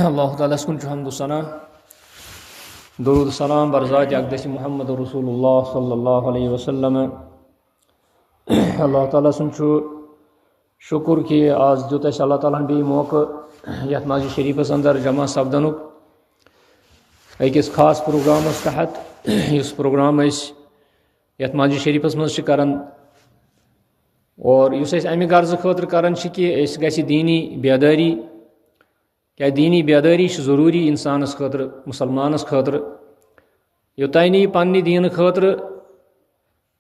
अल्लाह ताला सुन हम्दु सना दरूद सलाम बरज़ात अक़दस मोहम्मद रसूलुल्लाह सल्लल्लाहु अलैहि वसल्लम। अल्लाह ताला सुन शुक्र कि आज दित अस अल्लाह ताला बे मौका यथ मस्जिद शरीफस अंदर जमा सपदनुक अकिस खास प्रोग्रामस तहत इस प्रोग्राम यथ मस्जिद शरीफस मज करान और इस अमि गर्ज खतर करान कि गि दीनी बेदारी क्या दीनी बेदारी ज़रूरी इंसानस खतर मुसलमानस खतर योतान यह पन्ने दीन खतर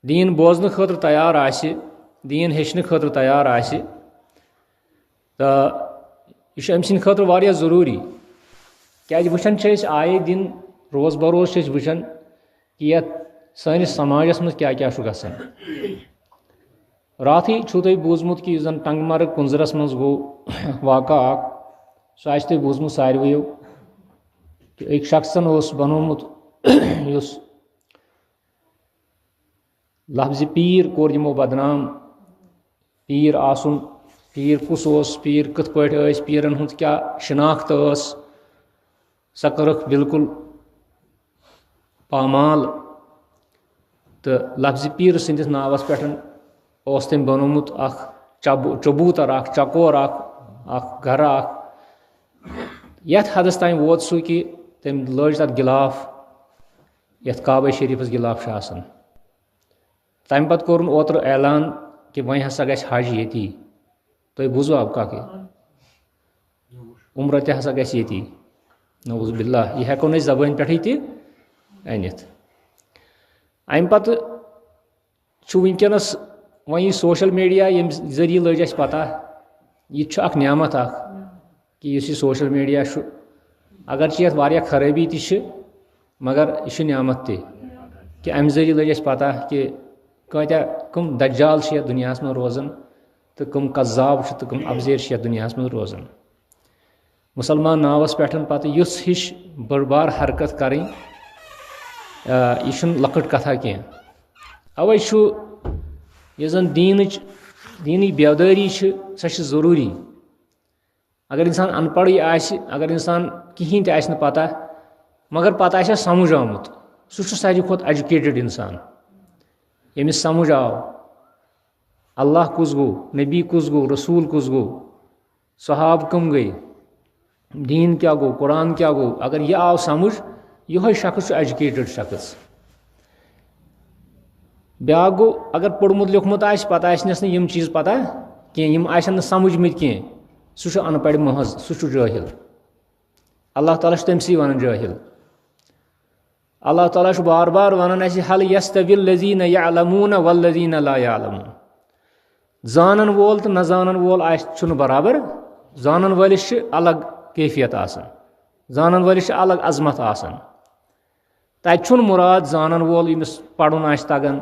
दीन बोजन खतर तैयार आसि दीन हेचन खतर तैयार आसि तो यह अम सद खतर वारिया ज़रूरी क्या वुचान आए दिन रोज़ बरोज़ वुचान कि यथ सानिस समाजस मज क्या क्या गसान। रात छो तुम बूजमुत कि जन टंगमर्ग कुंजरस मज गो वाक़ा सह तुम बूजमुत सारवो कि एक शख्सन बनोमुत लफ्ज़ पीर कोर यमो बदनाम पीर आसुन पीर कुस पीर कथ पट पीरन हुंद क्या शिनाख्त सह करख बिल्कुल पामाल तो लफ्ज़ पीर संदिस नावस पे तम बनोमुत चबूतर चकोर घर यथ हदस ताम वोत सह कि तम लज तथ गिलाफ यथ काबा शरीफस गिलाफ तम पत कोर ओतर ऐलान कि वह हसा गस हज ये तुम बूजो अब कह उम्र तसा गि नऊज़ बिल्लाह यह हेको न जबान पे अनित अम पत वनकस वही सोशल मीडिया यम जरिए लज अस पता यह नियामत कि यह सोशल मीडिया अगर यथ वारिया खराबी मगर यह नियामत कि अम जरिए लज अस पता कि कत्या कम दज्जाल यथ दुनिया में रोजान तो कम कज़्ज़ाब तो कम अबजेर यथ दुनिया में रोजान मुसलमान नावस पे पत युस हिश बड़ हरकत करें यह लकट कथा कह अवै यह जन दीनी बेदारी सह ज़रूरी अगर इंसान अनपढ़ अगर इंसान कहें तह पता मगर पता समझ आमुत सह सारे खुद एजुकेटेड इंसान यमिस समझ आव अल्लाह कुस गो नबी कुस गो रसूल कुस गो सहाब कम गई दीन क्या गो कुरान क्या गो अगर यह आव समझ यह शख्स एजुकेटेड शख्स ब्या गो अगर पढ़मुत लिखमुत पता यम चीज़ पता कह समझमत कह सह अनपढ़ महज सह जाहिल अल्लाह ताला तमसी वन जाहिल अल्लाह ताला बार बार वन हल यस्तविल लज़ीन यअलमून वल्लज़ीन ला यअलमून जानन वोल तो न जानन वोल बराबर जानन वालिस अलग कैफियत जानन वालिस अलग अजमत तत मुराद जानन वोल यमिस पढ़ुन तगन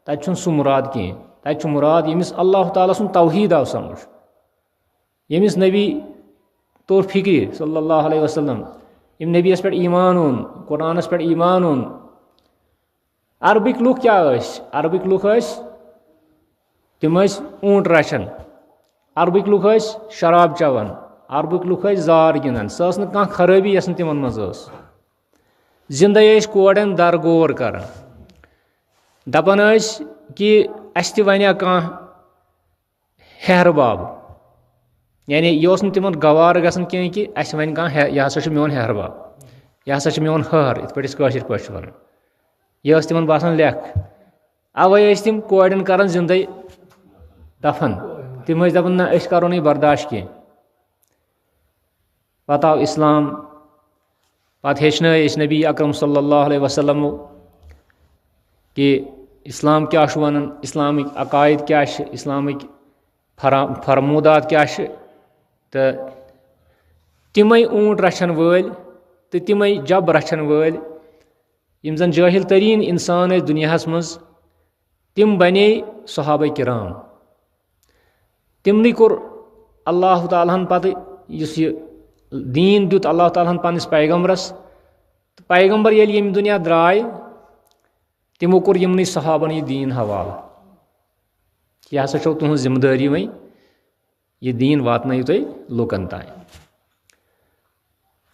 तत सह मुराद कह तत मुराद यमिस अल्लाह ताला सुन तौहीद आव समझ यमिस नबी तोर फिक्र सल्लल्लाहु अलैहि वसल्लम यम नबीस पे ईमान ओन कुरानस पे ईमान ओन अरबिक लुक क्या अरबिक लुक तम ऊंट रचन अरबिक लुक शराब चवन अरबिक लुक जार गिंदन सह कह खराबी यस तिमन मज जिंद कोड़न दरगोर कर दपान कि अस वन कह हेर बाब यानी यह तिमन गवार गसन कह कि अस वन कह यह हसा मोन हेर बाब यह हसा मोन हर इत पे कशिर पे वन यह तिमन बासान लेख अवै तम कोड़न कर जिंद दफन तम दपान ना करो न बर्दाश्त कह पत आव इस्लाम पत हेचन नबी अकरम सल्लल्लाहु अलैहि वसल्लम कि इस्लाम क्या वन इस्लामिक अकायद क्या इस्लामिक फरमूदात क्या तो तम ऊंट रचन वल तो तम जब रचन वल यम जन जाहिल तरीन इंसान दुनिया मज तम बने सहाबा किराम तमन कोर अल्लाह ताला पत दीन दुत अल्लाह ताला पन्निस पैगम्बरस पैगम्बर यम दुनिया द्राय तमो कोर यमन सहाबन यह दीन हवाल यह हसा तुहज जिम्मेदारी वही यह दीन वातनयु तुम लूकन तान।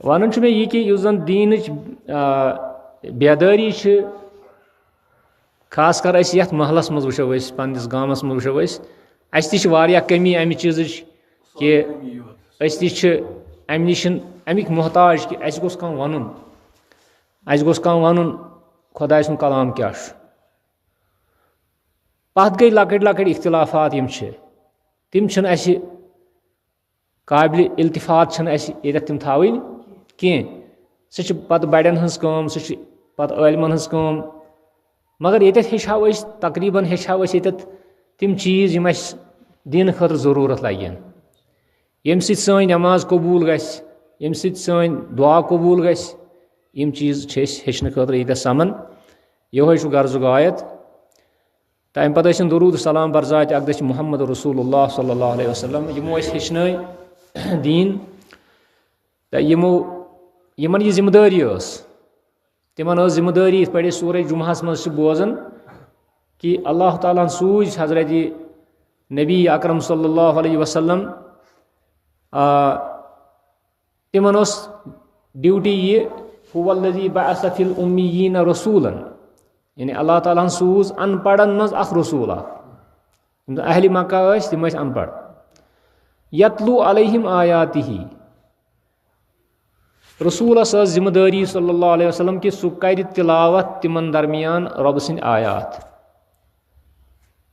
वन मे यह कि युस जन दीनच बेदारी खास कर यथ महलस मज वो पन्निस गामस मज वो अस तह कमी अमि चीज कि अस तम नश अमिक मोहताज कि अस गोस कह वन खुदाय सुंद कलाम क्या पत गई लकट लकट इख्तिलाफात तिम अस काबिल इल्तिफात ये तिम थावन कह सह पत बड़न हज काम सह पत आलिमन हज काम मगर ये हेचो तकरीबन हेचो ये तिम चीज यम अस दीन खतर जरूरत लगन यम सी नमाज कबूल गम सी दुआ कबूल गम चीज हेचन खतर ये समन यो गर्जुक आयत तम पे दरूद सलाम बरजात अकदस मोहम्मद रसूलुल्लाह सल्लल्लाहु अलैहि वसल्लम यमो हेचन दीन तो यमन यह जिम्मेदारी तिमन जिम्मेदारी इत पे सूरह जुमहस मज बोजन कि अल्लाह ताला सूझ हजरत नबी अकरम सल्लल्लाहु अलैहि वसल्लम तिमन ड्यूटी यह हुवल्लज़ी बअस फिल उम्मिय्यीन रसूलन यानी अल्लाह ताला सूझ अनपढ़न मज अख रसूल अहल मक्का तिम अनपढ़ यतलू अलैहिम आयातिही रसूलस जिम्मेदारी सल्लल्लाहु अलैहि वसल्लम कि सह कर तिलावत तिमन दरमियान रब सिंद आयात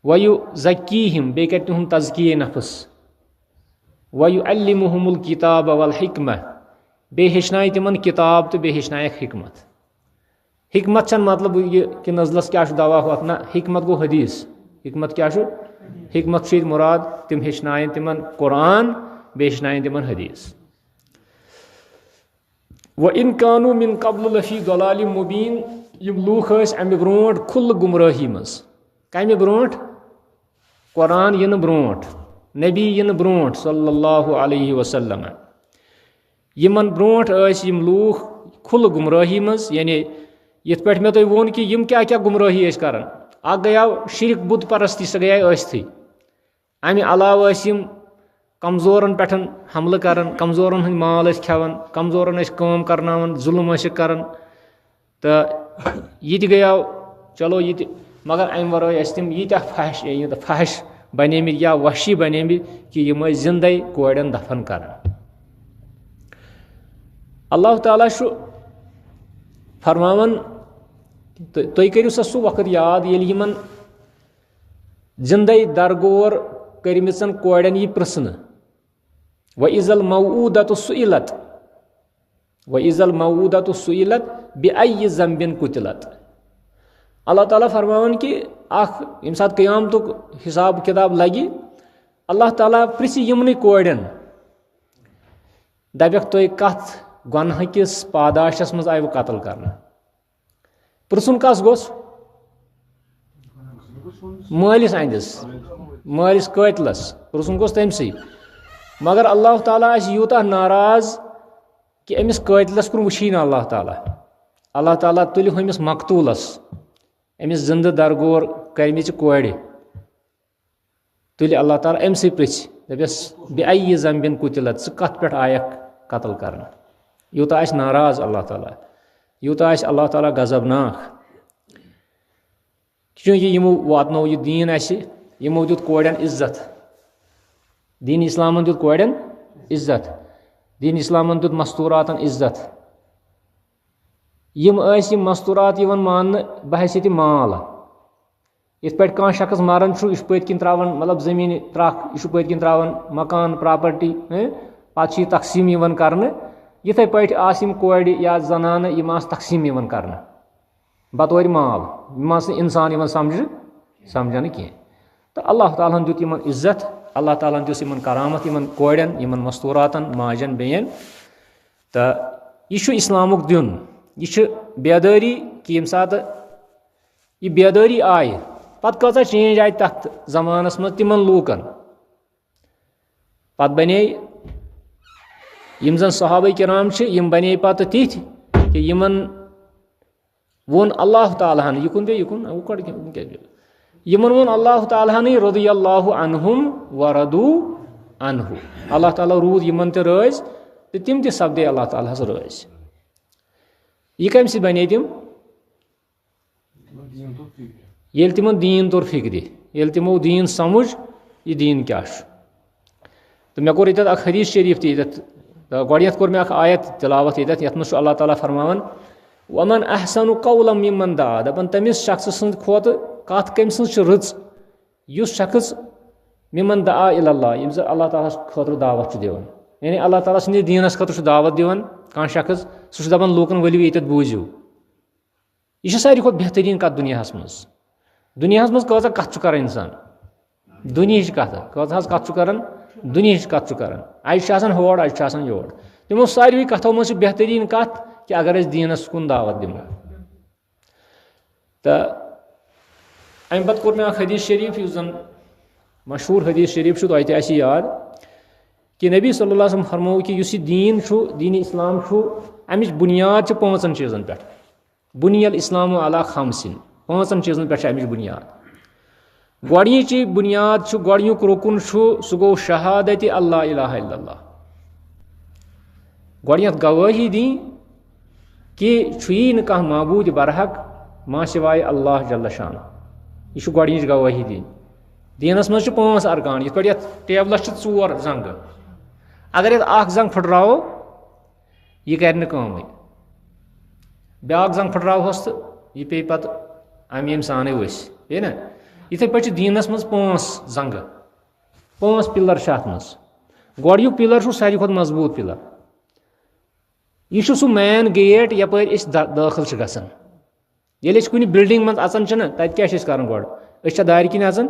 वयु ज़क्कीहिम बे कर तिहुंद तज़किये नफ्स वयु अल्लिमुहुमुल किताब वल हिकमह बे हेचनाय तिमन किताब तो बे हेचनायक हिकमत हिकमत छन मतलब यह कि नजलस क्या दवा हुआ ना हिकमत गो हदीस हिकमत क्या हिकमत मुराद तिम हेचनायन तिमन कुरान बे हेचनायन तिमन हदीस व इन कानू मिन कबल लफी दलालिम मुबीन यम लूख अमि ब्रोट खुल गुमराही मज कमि ब्रोट कुरान इन ब्रोट नबी इन ब्रोट सल्लल्लाहु अलैहि वसल्लम यमन ब्रोट यम लूख खुल गुमराही मज यानी यथ पे मे तुम वोन कि यम क्या क्या गुमराही कर गया शिरक बुत परस्ती सह गया थी अमि अलाव यम कमजोरन पे हमल कर कमजोरन हंद माल खेवान कमजोरन काम करनावन जुल्म कर तो ये गया चलो ये मगर अम वर तिम यीत्या फहश बने या वहशी बने कि यम जिंदे कोड़न दफन कर अल्लाह ताला फरमावन तुम करू सा सह वक्त याद ये यमन जिंदे दरगोर करमिचन कोड़न यह प्रश्न व इज़ल मऊदत सुइलत बिअय्यि ज़ंबिन कुतिलत अल्लाह ताला फरमावन कि यम सात क़यामतुक हिसाब किताब लगी अल्लाह ताला प्रिस यमन कोड़न दपक तुम कथ गुनाह किस पादाशस मज आयु कत्ल कर पुरसन कस गोस मालिस अंदिस मालिस कतलस पुरसन गोस तमसी मगर अल्लाह ताला यूता नाराज कि अमिस कतलस कुन वुची ना अल्लाह ताला तुल अमिस मकतूलस अमिस जिंद दरगोर करमिच कोड़ तुल अल्लाह ताला अमसे पृछ दपस बिअय्यि ज़ंबिन कुतिलत सह कत पे आयक कत्ल कर यूता नाराज अल्लाह ताला यूता अल्लाह ताला गजबनाक चूँकि यमो वातनो यह दीन यमो दुत कोड़न इज्जत दीन इस्लामन दुत कोड़न इज्जत दीन इस्लामन दुत मस्तूरातन इज्जत यम मस्तूरात मान बहसीत माल इत पे कह शख्स मारन यह पत किन त्रावन मतलब जमीन त्रख यह पत किन त्रावन मकान प्रॉपर्टी पे तकसीम कर इथे पे कोड़ या जनान यम तकसीम कर बतौर माल यम इंसान समझन कह तो अल्लाह ताला दुत यमन इज्जत अल्लाह ताला दिस यमन करामत यमन कोड़न यमन मस्तूरातन माजन बेन तो यह इस्लामुक दिन यह बेदारी कि यम सात यह बेदारी आय पत कचा चेंज आय तथ जमानस मज तिमन लूकन पत बने यम जन सहाबा किराम यम बने पत तिथ कि यमन वोन अल्लाह ताला युकुन बे युकुन यमन वोन अल्लाह ताला रदियल्लाहु अन्हुम व रदू अनहु अल्लाह ताला रूद यमन ते रज तो तिम ते सपदे अल्लाह ताला हस रज यह कम सि बने तिम ये तिमो दीन तोर फिक्र ये तिमो दीन समझ यह दीन क्या तो मे कोर ये हदीस शरीफ तो ये गोत कोर मे आयत तिलावत ये मज अल्लाह ताला फरमान वमन अहसन कौलम मिमन दा दपन तमिस शख्स सद खोत कत कम सज युस शख्स मिमन दा इल्लाह यम अल्लाह ताला खतर दावत दिवान यानी अल्लाह ताला सद दीनस खतर दावत दिवान कह शख्स सह दपान लूकन वलियो ये बूझियो यह सारी खुद बेहतरीन कत दुनिया मज कत कत कर इंसान दुनिया कत कत कर दुनिया कत कर अज होड़ अज योड़ तमो सारी कथों मज बेहतरीन कत कि अगर दीनस कुन दावत दिमो तो अम पत कोर मे हदीस शरीफ उस जन मशहूर हदीस शरीफ तुम याद कि नबी सल्लल्लाहु अलैहि वसल्लम फरमो कि दीन इस्लाम अमिच बुनियाद 5 चीज़न पे बुनियल इस्लाम अला खमसिन 5 चीज़न पे अमिच बुनियाद गोडनिच बुनियाद गोडनुक रुकन सह गो शहादत अल्लाह इलाहा इल्लल्लाह गोडनथ गवाही दी कि छुई न कह माबूद बरहक मा सिवाय अल्लाह जल्ल शान यह गोडनिच गवाही दी दीनस मज 5 अरकान ये पे टेबलस 4 जंग अगर ये जंग फुटराव यह कर ब्याक जंग फुटरावस तो यह पे पत अम यम साने वस पे ना इथे पे दीनस मज 5 जंग 5 पिलर अत मज गोडुक पिलर सारी खुद मजबूत पिलर यह सह मैन गेट यप दाखिल गसान ये कुन बिल्डिंग मज अचान तत क्या कर गोड दार किन अचान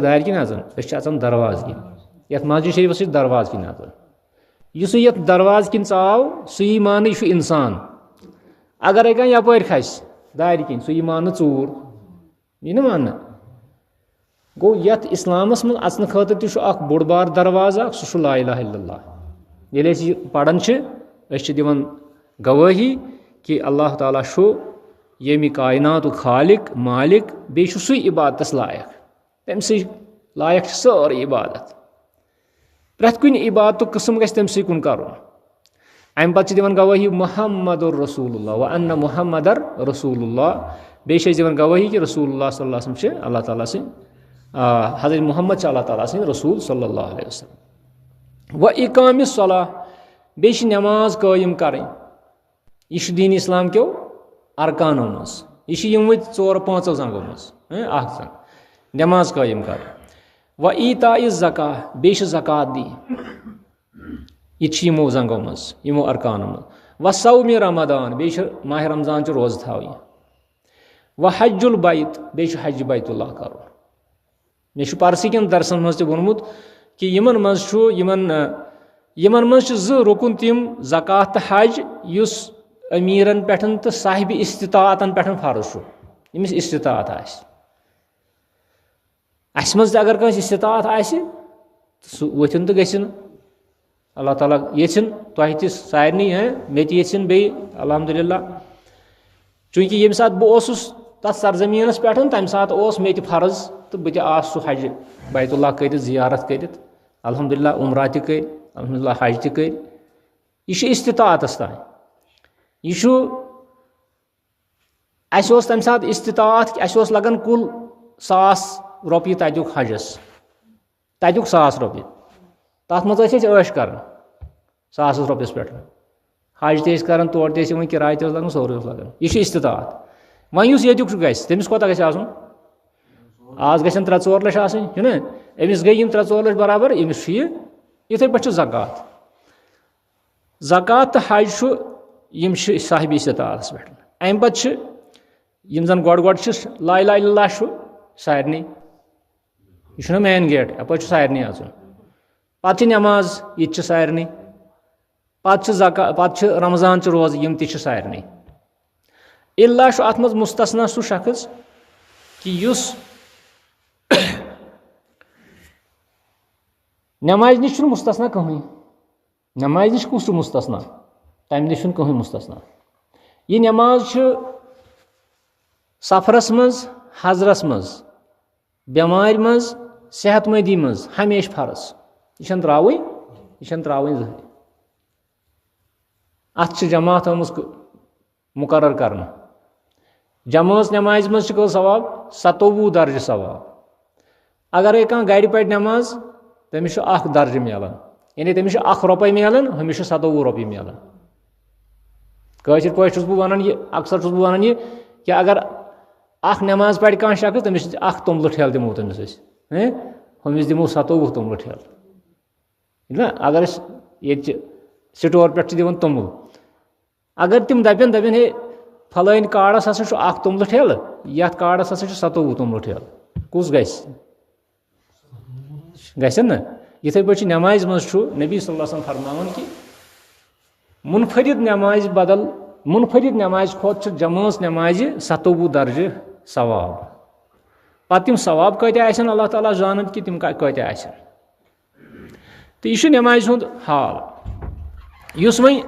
दार किन अचान दरवाज किन ये मस्जिद शरीफ दरवाज किन अचान ये दरवाज किन आव सह मान यह इंसान अगर कह यप खस दार किन सह मान चूर यह मान गो ये इस्लामस मज अचन खतर तह बोड़ बार दरवाजा सह ला इलाहा इल्लल्लाह ये पढ़ान दिवान गवाही कि अल्लाह ताला यमि कायनात खालिक मालिक बे सह इबादत लायक तम लायक सारी इबादत प्रत कुन इबादत किस्म गि तम कुन कर अम पे दिवान गवाही मुहम्मद रसूलुल्लाह व अन्न मुहम्मद रसूलुल्लाह बे दिवान गवाही कि रसूलुल्लाह सल्लल्लाहु अलैहि वसल्लम अल्लाह ताला से हज़रत मुहम्मद अल्लाह ताला से रसूल सल्लल्लाहु अलैहि वसल्लम व इकामिस सलाह बे नमाज कायम करें यह दीन इस्लाम क्यों अरकानों मज यह 4-5 जंगों मज जंग नमाज कायम कर व ईता ज़का बे ज़कात दी यह यमो जंगों मज यमो अरकानों मज व सौम रमदान बे माह रमजान रोज थाव व हज्जुल बैत बे हज बैतुल्लाह कर मे परसी कन दरसन मज वोनमुत कि यमन मज 2 रुकन तिम ज़कात तो हज युस अमीरन पे तो साहिब इस्तिताअतन पे फर्ज यमिस इस्तिताअत आस मज अगर कह इस्तिताअत आसि सह वथिन तो गसिन अल्लाह ताला यिन तुह त सारनी मे तन बे अल्हम्दुलिल्लाह चूँकि यम सात बह तथ सरजमीनस पे तम सात मे फर्ज तो बह आस सह हज बैतुल्लाह कर जियारत कर अल्हम्दुलिल्लाह उमरा त कर अल्हम्दुलिल्लाह हज त कर यह इस्तिताअतस तान यह तम सात इस्तिताअत कि लगन कुल 1,000 रुपये तजुक हजस तजुक 1,000 रुपये तथ मज ऐश कर 100 रुपयस पे हज ते कर तौर ते किराय ते लगन सोरे लगन यह इस्तिताअत वह युक गस तमिस कोता गस आज गन 3-4 लक्ष आना अमिस गई 3-4 लक्ष बराबर अमिस इथे पे ज़कात ज़कात तो हज यम साहिब इस्तिताअतस पे अम पे जन गोड ला इलाहा इल्लल्लाह सारनी यह मेन गेट अप सारनी अचुन पे नमाज ये सारनी पे रमजान रोज यम त सारनी इल्ला अत मज मुस्तस्ना सह शख्स कि युस नमाज नश मुस्तस्ना कहीं नमाज नश कुछ मुस्तस्ना तम नश कहीं मुस्तस्ना यह नमाज सफरस मज हजरस मज बेमार मज صحت مندی منٛز ہمیشہِ فرض یہِ چھَنہٕ ترٛاوٕنۍ زٕہٕنۍ اَتھ چھِ جماعت آمٕژ مُقرر کرنہٕ جمٲژ نٮ۪مازِ منٛز چھِ کٔژ ثواب 27 درجہٕ ثواب اگرے کانٛہہ گرِ پرِ نٮ۪ماز تٔمِس چھُ 1 درجہٕ میلان یعنی تٔمِس چھُ 1 رۄپے میلان ہُمِس چھُ 27 رۄپیہِ میلان کٲشِر پٲٹھۍ چھُس بہٕ وَنان یہِ اکثر چھُس بہٕ وَنان یہِ کہِ اگر اکھ نٮ۪ماز پرِ کانٛہہ شخص تٔمِس 1 توٚملہٕ ٹھیلہٕ دِمو تٔمِس أسۍ ہُمِس دِمو 27 توٚملہٕ ٹھیلہٕ نہ اگر أسۍ ییٚتہِ سٹور پٮ۪ٹھ چھِ دِوان توٚمُل اگر تِم دَپن ہے فلٲنۍ کارڈس ہسا چھُ 1 توٚملہٕ ٹھیلہٕ یتھ کارڈس ہسا چھُ 27 توٚملہٕ ٹھیلہٕ کُس گژھن نہ یِتھٕے پٲٹھۍ چھِ نٮ۪مازِ منٛز چھُ نبی صلی اللہ علیہ وسلم فرماوان کہِ منفرد نٮ۪مازِ بدل منفرد نٮ۪مازِ کھۄتہٕ چھِ جمٲژ نٮ۪مازِ 27 درجہٕ ثواب پتہٕ تِم ثواب کۭتیاہ آسن اللہ تعالیٰ زانان کہِ تِم کۭتیاہ آسن تہٕ یہِ چھُ نٮ۪مازِ ہُنٛد حال یُس وۄنۍ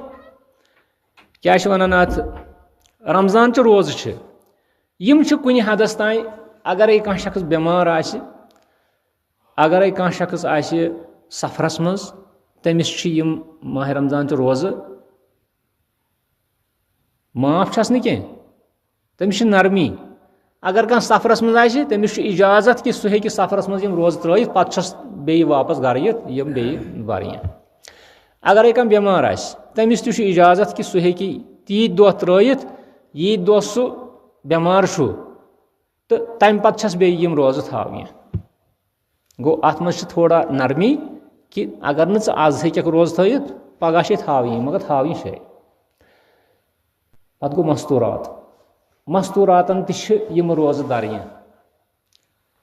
کیٛاہ چھِ وَنان اَتھ رمضانچہِ روزٕ چھِ یِم چھِ کُنہِ حدس تانۍ اگرے کانٛہہ شخص بٮ۪مار آسہِ اگرے کانٛہہ شخص آسہِ سفرس منٛز تٔمِس چھِ یِم ماہِ رمضانچہِ روزٕ معاف چھس نہٕ کینٛہہ تٔمِس چھِ نرمی اگر کانٛہہ سفرس منٛز آسہِ تٔمِس چھُ اِجازت کہِ سُہ ہیٚکہِ سفرس منٛز یِم روزٕ ترٲیِتھ پتہٕ چھس بیٚیہِ واپس گرٕ یِتھ یِم بیٚیہِ بَرٕنۍ اگرے کانٛہہ بٮ۪مار آسہِ تٔمِس تہِ چھُ اِجازت کہِ سُہ ہیٚکہِ تیٖتۍ دۄہ ترٲیِتھ ییٖتۍ دۄہ سُہ بٮ۪مار چھُ تہٕ تمہِ پتہٕ چھس بیٚیہِ یِم روزٕ تھاونہِ گوٚو اتھ منٛز چھِ تھوڑا نرمی کہِ اگر نہٕ ژٕ آز ہیٚککھ روزٕ تھٲیِتھ پگاہ چھے تھاوٕنۍ مگر تھاوٕنۍ چھے پتہٕ گوٚو مستوٗراتن تہِ چھِ یِم روزٕ درنہِ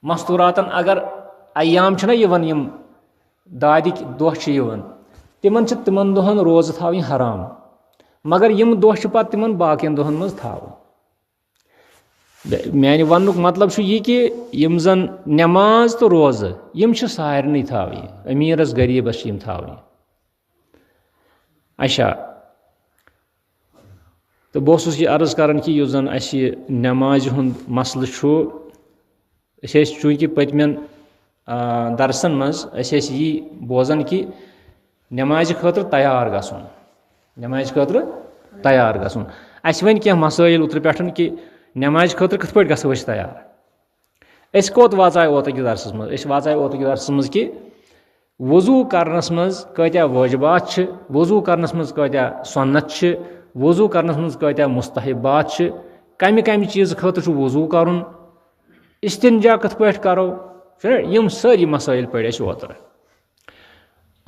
مستوٗراتن اگر ایام چھِنہ یِوان یِم دادِکۍ دۄہ چھِ یِوان تِمن چھِ تِمن دۄہن روزٕ تھاوٕنۍ حرام مگر یِم دۄہ چھِ پتہٕ تِمن باقین دۄہن منٛز تھاوٕنۍ میانہِ وننُک مطلب چھُ یہِ کہِ یِم زن نٮ۪ماز تہٕ روزٕ یِم چھِ سارنٕے تھاوٕنۍ أمیٖرس غریٖبس چھِ یِم تھاوٕنۍ اچھا تہٕ بہٕ اوسُس یہِ عرض کران کہِ یُس زن اسہِ یہِ نٮ۪مازِ ہُنٛد مسلہٕ چھُ أسۍ ٲسۍ چوٗنٛکہِ پٔتمٮ۪ن درسن منٛز أسۍ ٲسۍ یی بوزان کہِ نٮ۪مازِ خٲطرٕ تیار گژھُن اسہِ وۄنۍ کینٛہہ مسٲیِل اوترٕ پٮ۪ٹھ کہِ نٮ۪مازِ خٲطرٕ کِتھ پٲٹھۍ گژھو أسۍ تیار أسۍ کوٚت واژاے اوترٕکِس درسس منٛز أسۍ واژاے اوترٕکِس درسس منٛز کہِ وضوٗ کرنس منٛز کۭتیاہ وٲجبات چھِ وضوٗ کرنس منٛز کۭتیاہ سُنت چھِ وضوٗ کرنس منٛز کۭتیاہ مُستحبات چھِ کمہِ کمہِ چیٖزٕ خٲطرٕ چھُ وضوٗ کرُن استنجا کِتھ پٲٹھۍ کرو چھُنہ یِم سٲری مسٲیِل پٔرۍ اَسہِ اوترٕ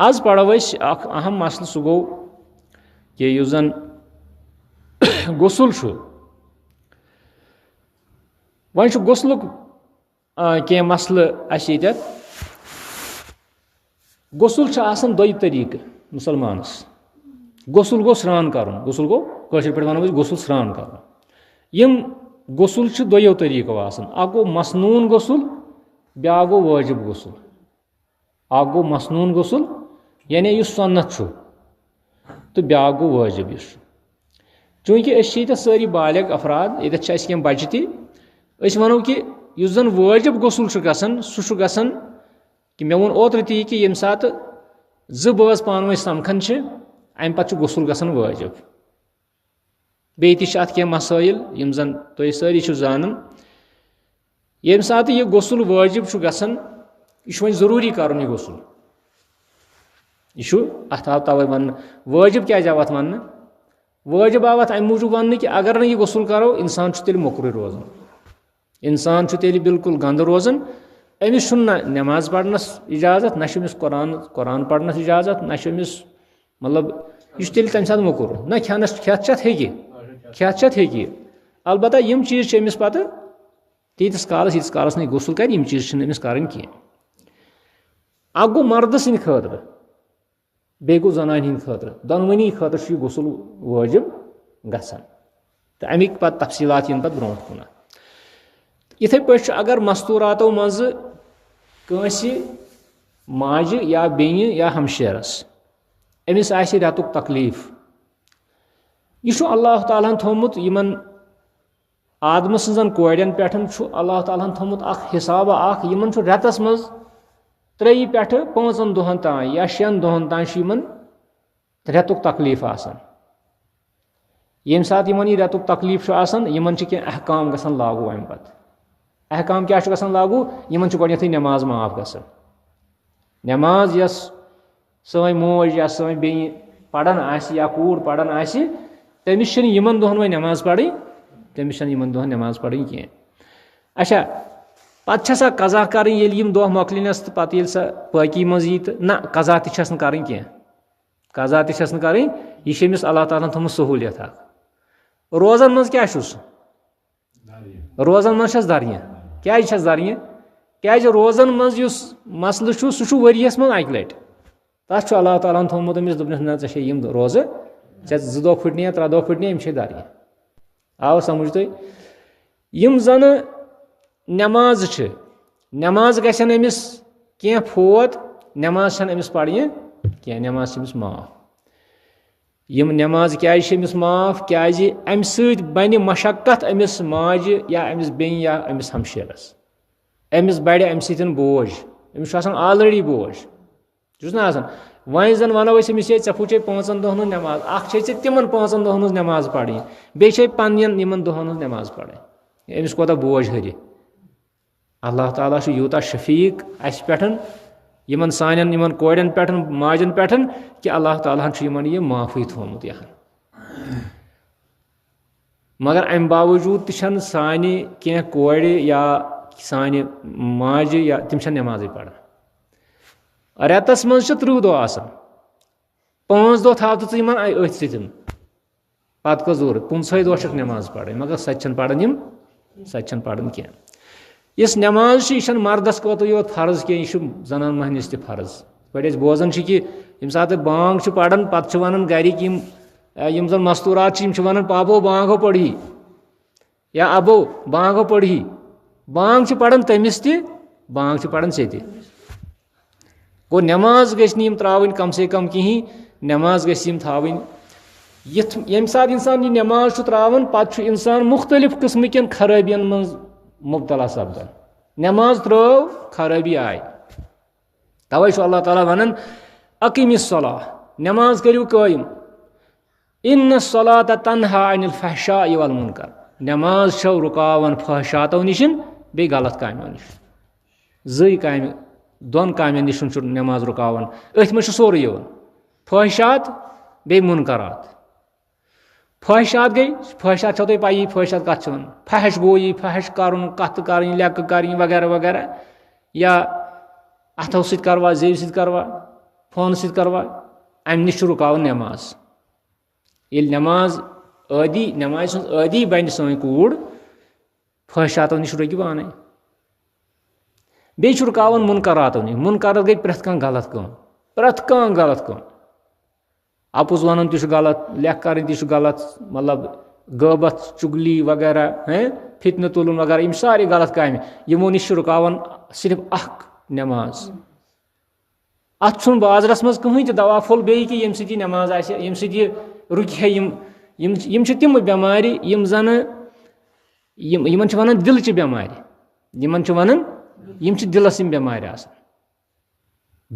آز پرو أسۍ اکھ اہم مسلہٕ سُہ گوٚو کہِ یُس زن غسُل چھُ وۄنۍ چھُ غسلُک کینٛہہ مسلہٕ اَسہِ ییٚتٮ۪تھ غسُل چھُ آسان دۄیہِ طٔریٖقہٕ مُسلمانس غسُل گوٚو سرٛان کرُن غسُل گوٚو کٲشِر پٲٹھۍ ونو أسۍ غسُل سرٛان کرُن یِم غسُل چھِ دۄیو طٔریٖقو آسان اکھ گوٚو مسنوٗن غسُل بیٛاکھ گوٚو وٲجِب غسُل اکھ گوٚو مسنوٗن غسُل یعنی یُس سُنت چھُ تہٕ بیٛاکھ گوٚو وٲجِب یُس چھُ چوٗنٛکہِ أسۍ چھِ ییٚتٮ۪تھ سٲری بالغ افراد ییٚتٮ۪تھ چھِ اَسہِ کینٛہہ بچہِ تہِ أسۍ ونو کہِ یُس زن وٲجِب غسُل چھُ گژھان سُہ چھُ گژھان کہِ مےٚ ووٚن اوترٕ تہِ یہِ کہِ ییٚمہِ ساتہٕ 2 بٲژ پانہٕ ؤنۍ سمکھان چھِ امہِ پتہٕ چھُ غسُل گژھان وٲجِب بیٚیہِ تہِ چھِ اتھ کینٛہہ مسٲیِل یِم زن تُہۍ سٲری چھِو زانان ییٚمہِ ساتہٕ یہِ غسُل وٲجِب چھُ گژھان یہِ چھُ وۄنۍ ضروٗری کرُن یہِ غسُل یہِ چھُ اتھ آو توے وننہٕ وٲجِب کیازِ آو اتھ وننہٕ وٲجِب آو اتھ امہِ موٗجوٗب وننہٕ کہِ اگر نہٕ یہِ غسُل کرو انسان چھُ تیٚلہِ موٚکرُے روزان انسان چھُ تیٚلہِ بِلکُل گنٛدٕ روزان أمِس چھُنہٕ نہ نٮ۪ماز پرنس اِجازت نہ چھُ أمِس قۄران پرنس اِجازت نہ چھُ أمِس مطلب یہِ چھُ تیٚلہِ تمہِ ساتہٕ موٚکُر نہ کھٮ۪تھ چٮ۪تھ ہیٚکہِ البتہ یِم چیٖز چھِ أمِس پتہٕ تیٖتِس کالس نہٕ یہِ غسُل کرِ یِم چیٖز چھِنہٕ أمِس کرٕنۍ کینٛہہ اکھ گوٚو مردٕ سٕنٛدِ خٲطرٕ بیٚیہِ گوٚو زنانہِ ہٕنٛدِ خٲطرٕ دۄنوٕنی خٲطرٕ چھُ یہِ غسُل وٲجِب گژھان تہٕ امیِکۍ پتہٕ تفصیٖلات یِن پتہٕ برونٛٹھ کُنتھ یِتھٕے پٲٹھۍ چھُ اگر مستوٗراتو منٛزٕ کٲنٛسہِ ماجہِ یا بیٚنہِ یا ہمشیرس أمِس آسہِ رٮ۪تُک تکلیٖف یہِ چھُ اللہ تعالیٰ ہن تھوٚومُت یِمن آدمہٕ سٕنٛزن کورٮ۪ن پٮ۪ٹھ چھُ اللہ تعالیٰ ہن تھوٚومُت اکھ حِسابہ اکھ یِمن چھُ رٮ۪تس منٛز 3 پٮ۪ٹھ 5 دۄہن تام یا 6 دۄہن تام چھُ یِمن رٮ۪تُک تکلیٖف آسان. ییٚمہِ ساتہٕ یِمن یہِ رٮ۪تُک تکلیٖف چھُ آسان یِمن چھِ کینٛہہ احکام گژھان لاگوٗ اَمہِ پتہٕ. احکام کیٛاہ چھُ گژھان لاگوٗ؟ یِمن چھُ گۄڈنٮ۪تھٕے نٮ۪ماز معاف گژھان. نٮ۪ماز یۄس سٲنۍ موج یا سٲنۍ بیٚنہِ پران آسہِ یا کوٗر پران آسہِ تٔمِس چھِنہٕ یِمن دۄہن وۄنۍ نٮ۪ماز پرٕنۍ. تٔمِس چھنہٕ یِمن دۄہن نٮ۪ماز پرٕنۍ کینٛہہ. اچھا پتہٕ چھےٚ سا قضا کرٕنۍ ییٚلہِ یِم دۄہ مۄکلِنس تہٕ پتہٕ ییٚلہِ سۄ پٲقی منٛز یی تہٕ نہ قضا تہِ چھس نہٕ کرٕنۍ کینٛہہ. قضا تہِ چھس نہٕ کرٕنۍ. یہِ چھِ أمِس اللہ تعالیٰ ہن تھٲومٕژ سہوٗلیت اکھ. روزن منٛز کیٛاہ چھُس؟ روزن منٛز چھس دریا. کیٛازِ چھس دریا؟ کیٛازِ روزن منٛز یُس مسلہٕ چھُ سُہ چھُ ؤریس منٛز 1 لٹہِ. تتھ چھُ اللہ تعالیٰ ہن تھوٚومُت أمِس دوٚپنس نہ ژےٚ چھے یِم روزٕ ژےٚ 2 دۄہ پھٕٹنہِ یا 3 دۄہ پھٕٹنہِ یِم چھے دریا. آو سمجھ تُہۍ؟ یِم زنہٕ نٮ۪مازٕ چھِ نٮ۪ماز گژھن أمِس کینٛہہ فوت نٮ۪ماز چھنہٕ أمِس پرنہِ کینٛہہ. نٮ۪ماز چھِ أمِس معاف. یِم نٮ۪ماز کیٛازِ چھِ أمِس معاف؟ کیٛازِ اَمہِ سۭتۍ بنہِ مشقت أمِس ماجہِ یا أمِس بیٚنہِ یا أمِس ہمشیرس. أمِس بڑِ اَمہِ سۭتۍ بوج. أمِس چھُ آسان آلریڈی بوج چھُس نہ آسان. وۄنۍ زن ونو أسۍ أمِس ہے ژےٚ پھُچے 5 دۄہن ہٕنٛز نٮ۪ماز. اکھ چھے ژےٚ تِمن 5 دۄہن ہٕنٛز نٮ۪ماز پرٕنۍ بیٚیہِ چھے پننٮ۪ن یِمن دۄہن ہٕنٛز نٮ۪ماز پرٕنۍ. أمِس کوتاہ بوج ہُرِ. اللہ تعالیٰ چھُ یوٗتاہ شفیٖق اَسہِ پٮ۪ٹھ یِمن سانٮ۪ن یِمن کورٮ۪ن پٮ۪ٹھ ماجٮ۪ن پٮ۪ٹھ کہِ اللہ تعالیٰ ہن چھُ یِمن یہِ معافٕے تھوٚومُت یہن. مگر امہِ باوجوٗد تہِ چھنہٕ سانہِ کینٛہہ کورِ یا سانہِ ماجہِ یا تِم چھنہٕ نٮ۪مازٕے پران. رٮ۪تس منٛز چھِ 30 دۄہ آسان. 5 دۄہ تھاو ژٕ یِمن أتھۍ سۭتۍ پتہٕ کٔژ ضروٗرت 15 دۄہ چھکھ نٮ۪ماز پرٕنۍ. مگر سۄ تہِ چھنہٕ پران یِم سۄ تہِ چھنہٕ پران کینٛہہ. یُس نٮ۪ماز چھِ یہِ چھنہٕ مردس خٲطرٕ یوت فرض کینٛہہ یہِ چھُ زنان مہنِس تہِ فرض. یِتھ پٲٹھۍ أسۍ بوزان چھِ کہِ ییٚمہِ ساتہٕ بانگ چھُ پران پتہٕ چھِ ونان گرِکۍ یِم زن مستوٗرات چھِ یِم چھِ ونان پاپو بانگ ہو پڑھی یا ابو بانگ ہو پڑھی. بانگ چھِ پران تٔمِس تہِ بانگ چھِ پران ژےٚ تہِ. گوٚو نٮ۪ماز گژھِ نہٕ یِم تراوٕنۍ کم سے کم کِہینۍ. نٮ۪ماز گژھِ یِم تھاوٕنۍ. ییٚمہِ ساتہٕ انسان یہِ نٮ۪ماز چھُ تراوان پتہٕ چھُ انسان مختلف قٕسمہٕ کٮ۪ن خرٲبین منٛز مُبتلا سپدان. نٮ۪ماز ترٲو خرٲبی آیہِ. توے چھُ اللہ تعالیٰ ونان اقیٖمِ الصلاۃ نٮ۪ماز کٔرِو قٲیِم. اِنَّ الصلاۃ تنہا عن الفحشاء والمنکر. نٮ۪ماز چھو رُکاوان فحشاتو نِش بیٚیہِ غلط کامیو نِش. 2 کامہِ 2 کامٮ۪ن نِش چھُ نٮ۪ماز رُکاوان. أتھۍ منٛز چھُ سورُے یِوان فحشات بیٚیہِ مُنکرات. فحشات گٔے فحشات چھو تۄہہِ پَیی فحشات کَتھ چھِ وَنان. فحش گوٚو یی فحش کَرُن کَتھٕ کَرٕنۍ لیٚکہٕ کَرٕنۍ وغیرہ وغیرہ یا اَتھو سۭتۍ کَروا زیٚوِ سۭتۍ کَروا فونہٕ سۭتۍ کَروا. اَمہِ نِش چھُ رُکاوان نٮ۪ماز. ییٚلہِ نٮ۪ماز نٮ۪مازِ ہٕنٛز عٲدی بَنہِ سٲنۍ کوٗر فحشاتو نِش رُکہِ پانے. بیٚیہِ چھُ رُکاوان مُنکراتو نِش. مُنکرات گٔے پرٛٮ۪تھ کانٛہہ غلط کٲم. پرٛٮ۪تھ کانٛہہ غلط کٲم. اَپُز وَنُن تہِ چھُ غلط لیٚکھ کَرٕنۍ تہِ چھُ غلط مطلب غٲبت چُگلی وغیرہ فِتنہٕ تُلُن وغیرہ یِم سارے غلط کامہِ. یِمو نِش چھُ رُکاوان صرف اکھ نٮ۪ماز. اتھ چھُنہٕ بازرس منٛز کٕہٕنۍ تہِ دوا پھوٚل بیٚیہِ کہِ ییٚمہِ سۭتۍ یہِ نٮ۪ماز آسہِ ییٚمہِ سۭتۍ یہِ رُکہِ ہے. یِم چھِ تِم بٮ۪مارِ یِم زنہٕ یِمن چھِ ونان دِلچہِ بٮ۪مارِ. یِمن چھِ ونان یِم چھِ دِلس یِم بٮ۪مارِ آسان.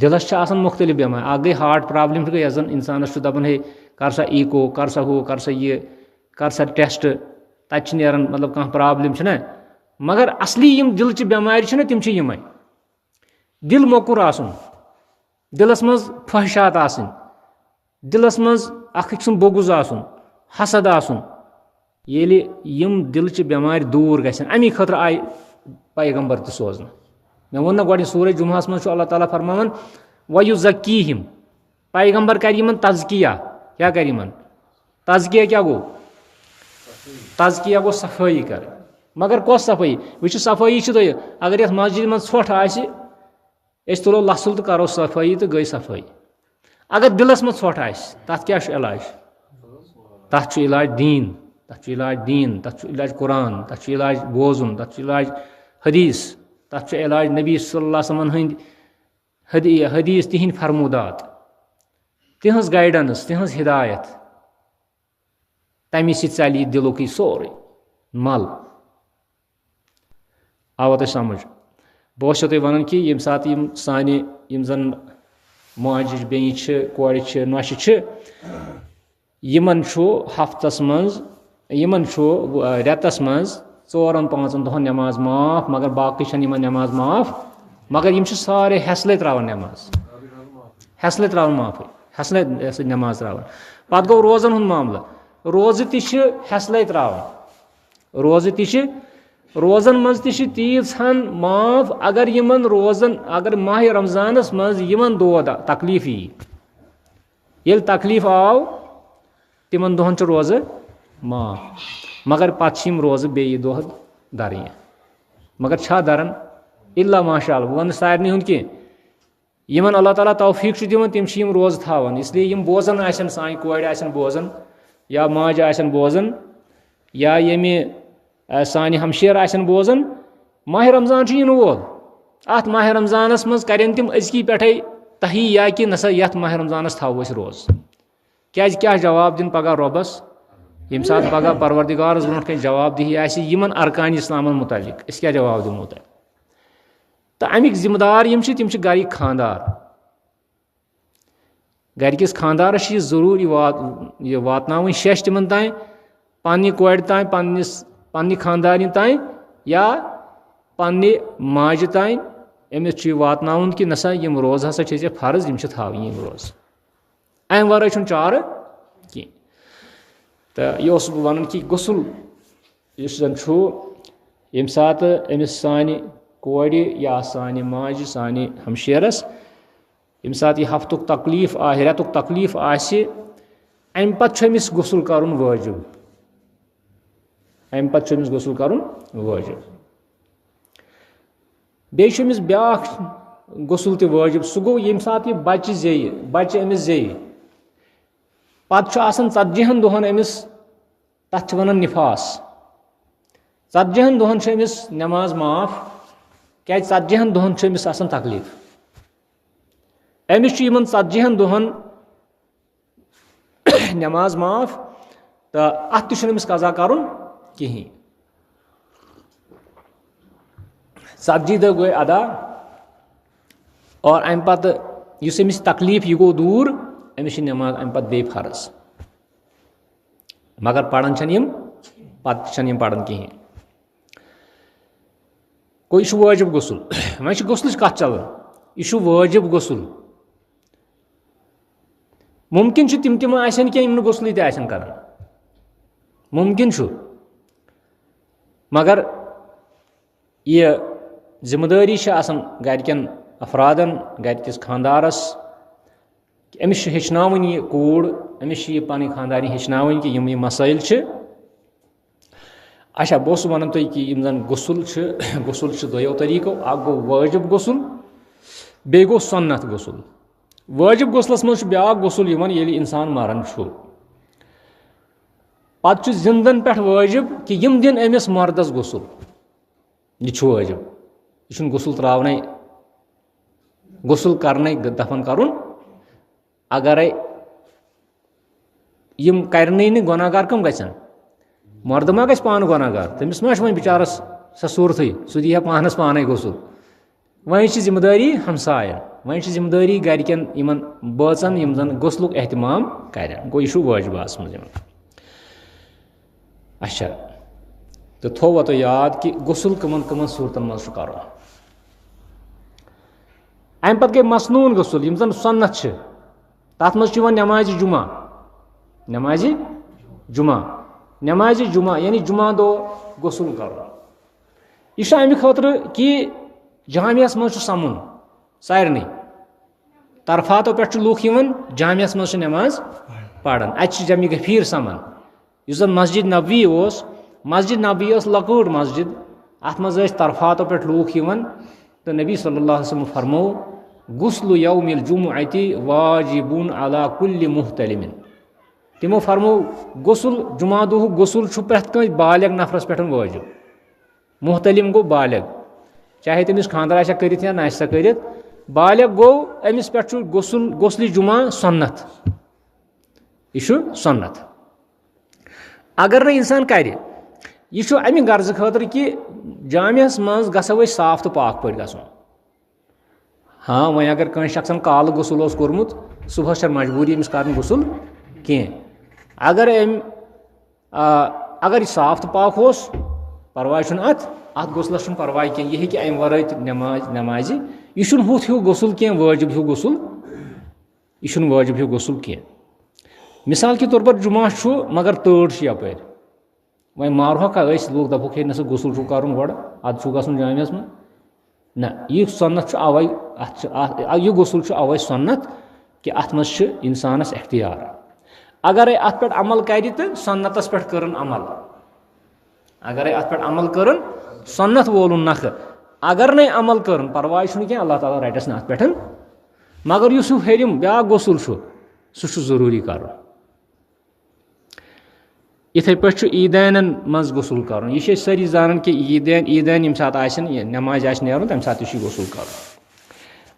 دِلس چھِ آسان مُختٔلِف بٮ۪مارِ. اکھ گٔے ہاٹ پرابلِم گٔے یۄس زن انسانس چھُ دپان ہے کر سا ایٖکو کر سا ہُہ کر سا یہِ کر سا ٹیسٹ تتہِ چھِ نیران مطلب کانٛہہ پرابلِم چھِنہ. مگر اصلی یِم دِلچہِ بٮ۪مارِ چھِنہ تِم چھِ یِمے. دِل موٚکُر آسُن دِلس منٛز فحشات آسٕنۍ دِلس منٛز اکھ أکۍ سُنٛد بوٚگُز آسُن حسد آسُن. ییٚلہِ یِم دِلچہِ بٮ۪مارِ دوٗر گژھن امی خٲطرٕ آیہِ پیغمبر تہِ سوزنہٕ. مےٚ ووٚن نہ گۄڈٕ سورہ جُمعہس منٛز چھُ اللہ تعالیٰ فرماوان وَیُزَکیٖہِم. پیغمبر کرِ یِمن تزکیہ. کیٛاہ کرِ یِمن تزکیہ؟ کیٛاہ گوٚو تزکیہ گوٚو صفٲیی کرٕنۍ. مگر کۄس صفٲیی؟ وٕچھِو صفٲیی چھِ تۄہہِ اگر یتھ مسجدِ منٛز ژھۄٹھ آسہِ أسۍ تُلو لَسُل تہٕ کرو صفٲیی تہٕ گٔے صفٲیی. اگر دِلس منٛز ژھۄٹھ آسہِ تتھ کیٛاہ چھُ علاج؟ تتھ چھُ علاج دیٖن. تتھ چھُ علاج دیٖن. تتھ چھُ علاج قرآن. تتھ چھُ علاج بوزُن. تتھ چھُ علاج حدیٖث. تتھ چھُ علاج نبی صلی اللہ علیہ وسلمن ہٕنٛدۍ حدیٖث تِہنٛدۍ فرموٗدات تِہنٛز گایڈنس تِہنٛز ہدایت. تمہِ سۭتۍ ژلہِ یہِ دِلُک یہِ سورُے مل. آوا تۄہہِ سمجھ؟ बह तुम वन कि यम सात सानि यम जन माजिज बेई कोड़ नौशि यमन हफ्तस मज यमन रेतस मज 4-5 दोहन नमाज माफ मगर बाकी नमाज माफ मगर यम सारे हेसले त्रावन नमाज हेसले त्रावन माफ हेसले नमाज त्रावन पत गो रोजन हुंद मामला रोज हेसले त्रावन रोजन मज तीन माफ अगर यमन रोजन अगर माह रमजानस मज यमन दो तकलीफ ये तकलीफ आव तिमन दोहन रोज माफ मगर पत रोज बे दह दर मगर छा दरन इल्ला माशाअल्लाह वन सारे हुंद कह यमन अल्लाह ताला तौफीक दिवन तिम रोज थावन इसलिए यम बोजन आसन सान कोड़ आसन बोजन या माज आसन बोजन या यमि सानि हमशेर आसन बोजन माह रमजान इन वोल अत माह रमजानस मज करें तिम अजकी पे तही या कि नसा यथ माह रमजानस थो रोज क्या जवाब दिन पगह रबस यम सात पगह परवरदिगारस ब्रोट कन जवाब दही यमन अरकान इस्लाम मुतालिक अस क्या जवाब दिमो तह तो अमिक जिम्मेदार यम तिम घर खानदार घरकिस खानदारस जरूर यह वातनावन शेष तिमन तान पन्ने कोड़ तान पन्ने खानदानी तान या पन्ने माज तान अमिस वातनावन कि नसा यम रोज हसा छे फर्ज यम थावन यम रोज अम वर चार कह तो यह वन कि गुसल जन यम सात अमिस सानि कोड़ या सानि माज सानि हमशेरस यम सात यह हफ्तुक तकलीफ रेतुक तकलीफ अम पत् अमिस गुसल करन वाजिब अम पत् अमिस गुसल करन वाजिब बेयि अमिस ब्याख गुसल ते वाजिब सह गो यम सात यह बच्चे अमिस जे पत् 40 दोहन अमिस तथ वन निफास 40 दोहन अमिस नमाज माफ क्या 40 दोहन अमिस तकलीफ अमिस 40 दोहन नमाज माफ तो अत अमिस कज़ा करन कहीं 40 दह गई अदा और अम पत अमिस तकलीफ यह गो दूर अमिस नमाज अम पत बे फर्ज मगर पढ़न पत पढ़न कहीं कोई वाजिब गुसल वह गुसल कत चलान यह वाजिब गुसल मुमकिन तिम कह गुसल कर मुमकिन मगर यह जिम्मेदारी घरकन अफरादन घरकिस खानदारस अमिस हेचनावन यह कूड़ अमिस यह पन खानदानी हेचनावन कि यम मसाइल अच्छा बस वन तुम कि यम जन गुसल दोयो तरीको गो वाजिब गुसल बे गो सुन्नत गुसल वाजिब गुसलस मज ब्याक गुसल ये इंसान मरन पत् जिंदन पे वाजिब कि यम दिन अमिस मर्दस गुसल यह वाजिब यह गुसल त्रावन गुसल करने दफन करुन अगर यम करने गुनाहगार कम गन मर्द मा गस पान गुनाहगार तमिस मा वो बिचारस सह सूरत सह दी पानस पान गुसल वह जिम्मेदारी हमसायन वह जिम्मेदारी घरकन इन बचन यम जन गुसलुक एहतमाम कर गो यह वाजिबास मज अच्छा तो थोवा तो याद कि गुसल कमन कमन सूरतन मज कर अम पत गई मसनून गुसल यम जन सुन्नत तथ मज नमाज जुमा नमाज जुमा यानी जुमा दो गुसल कर यह अमि खतर कि जामियास मज समुन सारे तरफातो पे लूख जामियास मज नमाज पढ़ान अत जमी गफीर समान इस मस्जिद नबवी मस्जिद नबवी लकूट मस्जिद अत मज तरफातो पे लूख तो नबी सल्लल्लाहु अलैहि वसल्लम फरमो गुस्लु यौमिल जुमुअति वाजिबुन अला कुल्लि मुहतलिमिन तिमो फरमो गुसल जुमा दुह गुसल प्रथ कह बालिग नफरस पे वाजिब मुहतलिम गो बालिग चाहे तमिस खानदार आशा करित या नाशा करित बालिग गो अमिस पे गुसल जुमा सुन्नत यह सुन्नत अगर न इंसान कर यह अमि गर्ज खतर कि जामियास मज गो साफ तो पाक पे गो हाँ वह अगर कह शख्सन काल गुसल कोर्मुत सुबह मजबूरी अमिस कर गुसल कह अगर साफ तो पाक हो परवाह अत गुसलस परवाह कह यह अम वर नमाज यह हुथ हिू गुसल कह वाजिब हिू गुसल यह वाजिब हिू गुसल कह मिसाल के तौर पर जुमा मगर तड़ यप वह मारहा लोग दपुक है नसा गुसल कर अद गन जामियास में ना यह सन्नत अवै यह गुसल अवै सन्नत कि अत मज इंसानस एख्तियार अगर अत पे अमल कर तो सन्नतस पे कर अमल अगर अत पे अमल कर सन्नत वोल नख अगर न अमल कर परवाह कह अल्लाह ताला रटस न अत पे मगर यह हेरिम ब्या गुसल सह जरूरी कर इथे पे ईदैन मज गुसल कर यह सारी जान कि ईदैन यम सात नमाज नीर तम सात गुसल कर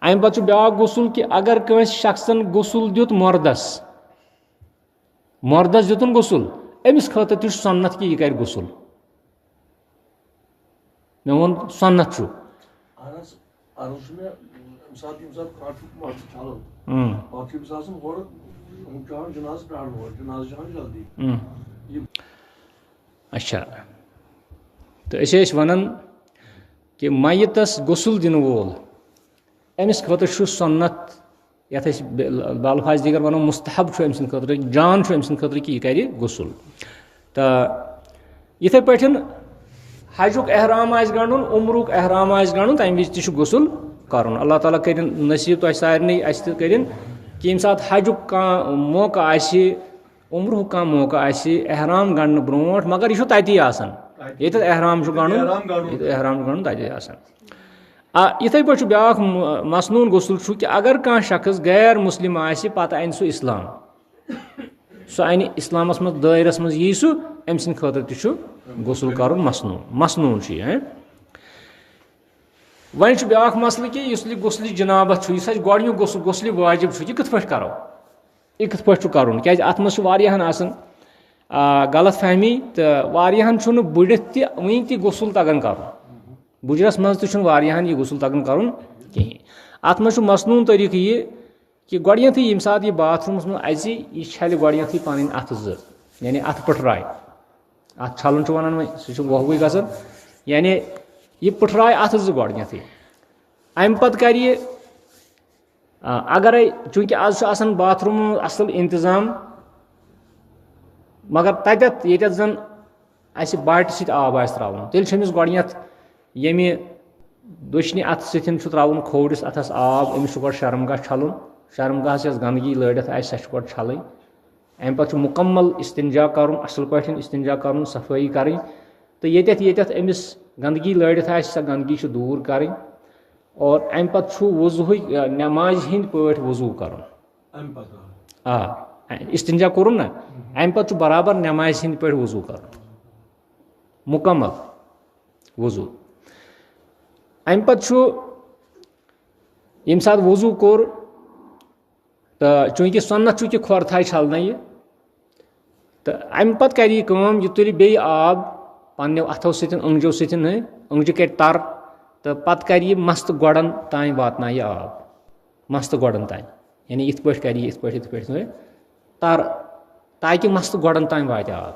अम पे ब्या गुसल कि अगर कंस शख्सन गुसल दुत मर्दस दुतन गुसल अमिस खतर तह सन्नत कि यह कर गुसल मे वो सन्नत अच्छा तो वन कि मैतस गुसल दिन वोल अमिस खतर सन्नत यथ बालफाज दिगर वनो मुस्तहब अम सद खतर जान अम सद खतर कि यह कर गुसल तो इथे पे हजुक एहराम गंडुन उम्रुक एहराम गंडुन तम वज तह गुसल कर अल्लाह ताला कर नसीब तुम सारे कर कि यम सात हजुक कह मौका उम्रुक कह मौका एहराम गंडन ब्रो मगर यह तती ये एहराम गंडुन तती इथे पे ब्या मसनून गुसल कि अगर कह शख्स गैर मुस्लिम पत अन सह इस्लाम सह अन इस्लामस मज दायरस मज यी सह अम सद खतर तह गुसल कर मसनून वन ब्या मसल कि गुसल जनाबत गोडनुक गुसल वाजिब यह कथ पे करो यह कथ पे कर क्या अत मज गलत फहमी तो वारियाहन बुड़ित वन तह गुसल तगन कर बुजरस मज तहन यह गुसल तगन कर कहें अत मज मसनून तरीक़ यह कि गोडनथ यम सात यह बाथरूमस मज अज यह छल गोडनथ पन अथ यानी अथ पटराय अथ छलन वन वह सह वहबुई गसान यानी यह पटराय अथ गोडनथ अम पत कर अगर चूंकि आज बाथरूम असल इंतजाम मगर तत ये जन अस बाल्ट सत आब त्रावन तेल गोडनथ यमि दोशनि अथ सतन त्रावन खोवरिस अथस आब अमिस गो शर्मगाह छलन शर्मगाहस गंदगी लड़ित सह गो छल अम पे मुकम्मल इस्तिंजा कर असल पे इस्तिंजा कर सफाई कर तो ये अमिस गंदगी लड़ित सह गंदगी दूर कर और अम पे वजू नमाज हिंद पे वजू कर इस्तिंजा कोर ना अम पे बराबर नमाज हिंद पे वजू कर मुकम्मल वजू अम पे यम सात वजू कोर तो चूंकि सन्नत कि खोर थाय छलना यह तो अम पे कर यह तुल बे आब पन्ने अथो सतन अंगजो सतन अंगज कर तर तो पत कर मस्त गोड़न तान वातना यह आब मस्त गोड़न तान यानी इत पे कर इत पे तर ताकि मस्त गोड़न तान वात आब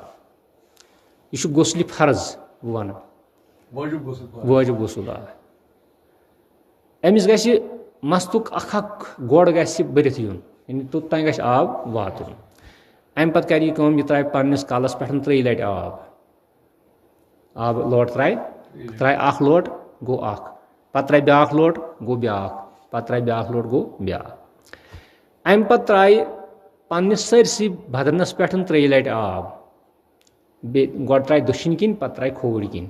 यह गुसल फर्ज वन वाजिब गुसल अमिस ग मस्तुक अख गोड़ ग भरत यून यानी तुत तान ग आब वात अम पे कर यह त्राय पन्नस कलस पे 3 लट आब लोट त्राय अख लोट गो अख पत त्राय ब्या लोट गो ब्या पत त्राय ब्या लोट गो ब्या अम पे त्राय पन्नस सरसी बदनस पे 3 लट आब गो त्राय दक्षिण किन पत त्राय खोवड़ किन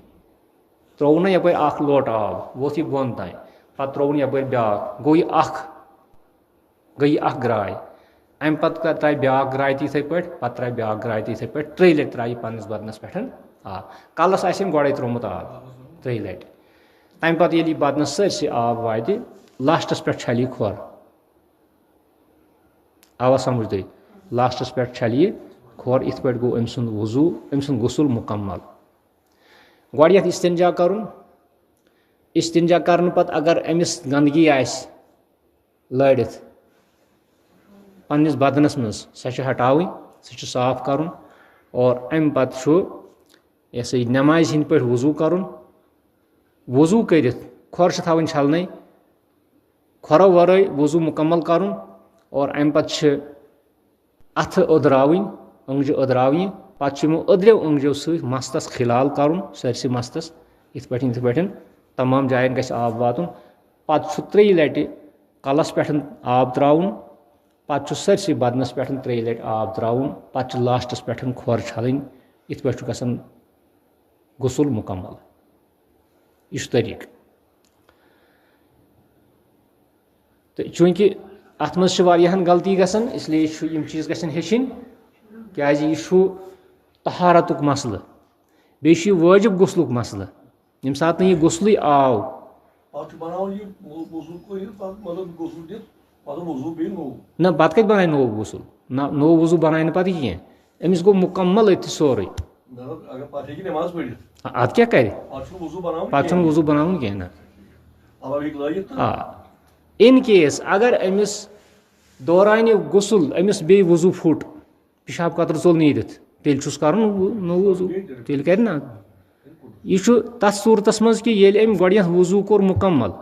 त्रोव ना यप अख लोट आब वोथ यह बोन तान पत त्रोवन यप ब्या गो यह अख गई अख ग्राय अम पे त्राय ब्या ग्राय इथे पे पत त्राय ब्या ग्राय इथे पे 3 लट त्राय पन्नस बदनस पे आब कलस गोड़े त्रोमुत आब 3 लट तम पे ये बदनस सरसी आब वात लास्टस पे छल खोर आवा समझ तुम लास्टस पे छल खोर इत पे गो अम सुंद वजू अम सुंद गुसल मुकम्मल गोड़ियत इस्तिंजा करुन इस्तिंजा करने पत अगर अमिस गंदगी आस लड़ित पन्निस बदनस मज सह हटावी सह साफ करुन और अम पत यह नमाज हिंद पे वजू करुन वजू करित खोर थवन छलन खोरो वरय वजू मुकम्मल करुन और अम पत अथ अदरावन अंगज अदरावन पत अदरियो अंगजो सत मस्तस खिलाल करुन सरसी मस्तस इत पे तमाम जायन गस आब वातुन पत 3 लटि कलस पे आब त्राउन पत सरसी बदनस पे 3 लटि आब त्राउन पत लास्टस पे खोर छलन इत पे गसन गुसल मुकम्मल यह तरीक तो चूंकि अत मज गलती गसन इसलिए यम चीज गसन हेचिन क्या यह तहारतुक मसल बे वाजिब गुसलुक मसल यम सात यह गुसल आव ना पत कत बन नो गुसल ना नो वजू बन पत कह अमिस गो मुकम्मल अत सोरे अत क्या कर पत वजू बनावन कह ना इन केस अगर अमिस दौरान गुसल अमिस बे वजू फुट पेशाब कतर चोल नीरित तेल कर नो वजू तेल कर ना यह तथ सूरतस मज कि ये गोड़ियत वजू कोर मुकम्मल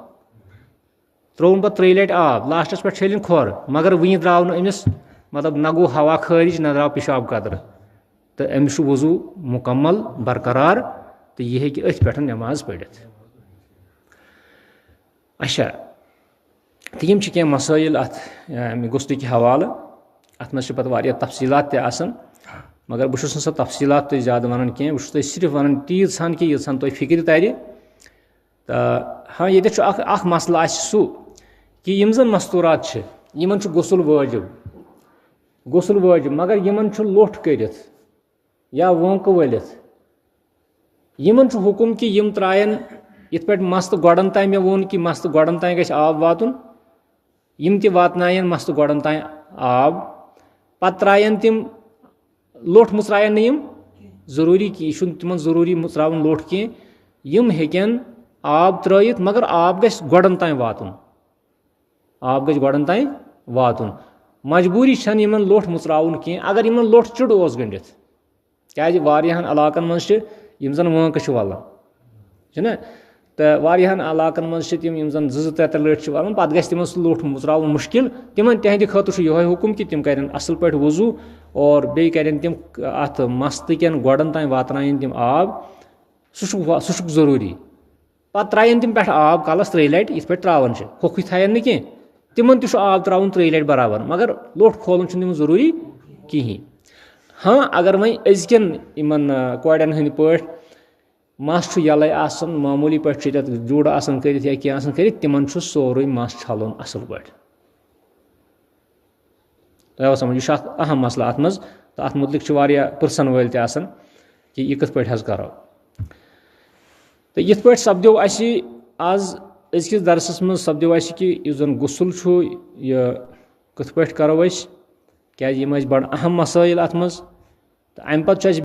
त्रोन पे 3 लटि आब लास्टस पे छलिन खोर मगर वह द्राव नमिस मतलब न गो हवा खारिज न द्राव पेशाब कतर तो अमिस वजू मुकम्मल बरकरार तो यह हेकि अथ पे नमाज पढ़ित अच्छा तो यम कह मसाइल अत गुस्ल के हवाले अत मज पे तफसीलात आसन मगर बहुत सह तफसीलात ज़्यादा वन कह बहुत सिर्फ वन तीज सन कि यीन तुम फिक्र तर तो हाँ ये मसल सू कि यम जन मस्तूरात यमन गुसल वाजिब मगर यमन लोठ करित या वोंक वलित यमन हुकुम कि यम त्रायन इत पे मस्त गोड़न तान मे वोन कि मस्त गोड़न तान गछ आब वातुन यम ति वातनायन मस्त गोड़न तान आब पत त्रायन तिम लोठ मुचरायन न यम जरूरी कि यह तिमन जरूरी मुचरावन लोठ कह यम हेकन आब त्रयित मगर आब गछ गोड़न तान वातुन आब गछ गोड़न तान वातुन मजबूरी छन यमन लोठ मुचरावन कह अगर यमन लोठ चिड़ ओस गंडित क्या वारियाहन इलाकन मज यम जन वंक वलन तो वारियाहन इलाकन मज यम जन 2-3 लट वलन पत गछ तिमन सह लोठ मुचरावन मुश्किल तिमन तहद खतर यह हुकुम कि तिम करें असल पे वजू और बे करें तिम अत मस्त कन गोड़न तान वातनायन तिम आब सह जरूरी पत त्रायन तिम पे आब कलस 3 लटि इत पे त्रावन होक थायन न कह तिमन तह आब त्रावन 3 लटि बराबर मगर लोठ खोलन तिम जरूरी कहें हाँ अगर वह अजकन इन कोड़न हंद पे मस यल आसन मामूली पे जुड़ आसन कर या कह कर तिमन सोरे मस छलन असल पे तह समझ यह अहम मसल अत मज तो अत मुतलिक पुरसन वल कि यह कत पे करो तो ये पे सपदो आज अजकिस दरसस मज सपदो कि इस जन गुसल यह कत पे करो क्या यम बड़ अहम मसाइल अत मज तो अम पे